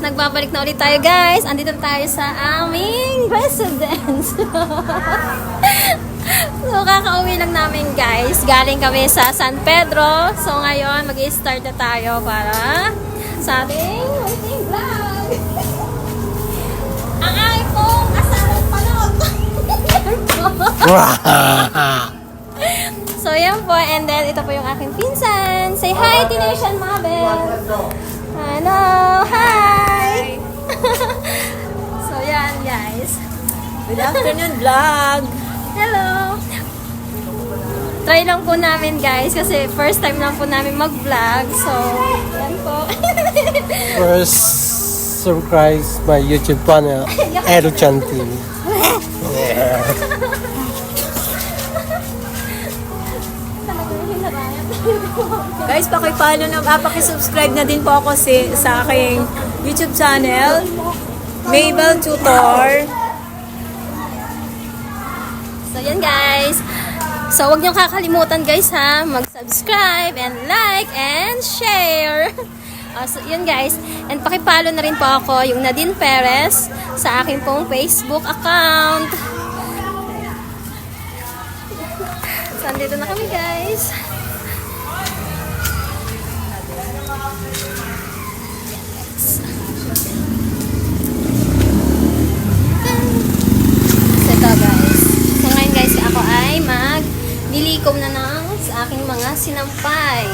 nagbabalik na ulit tayo guys. Andito na tayo sa aming residence. So, kakauwi lang namin guys. Galing kami sa San Pedro. So, ngayon, mag-i-start na tayo para sa ating munting vlog. Ang aking pong asalang panog. So, yan po. And then, ito po yung aking pinsan. Say hi, Tination Mabel. Hello. Hi. So, yan guys. Good afternoon, vlog! Hello! Try lang po namin guys kasi first time lang po namin mag-vlog. So, yan po. First, subscribe my YouTube channel, Eruchan TV. Guys, pakisubscribe na din po ako sa aking YouTube channel, Mabel Tutor. So, yan guys. So, huwag niyong kakalimutan guys ha. Mag-subscribe and like and share. So, yun guys. And pakipalo na rin po ako yung Nadine Perez sa aking pong Facebook account. So, andito na kami guys. So, ito guys. So, ngayon guys, ako ay maglilikom na ng sa aking mga sinampay.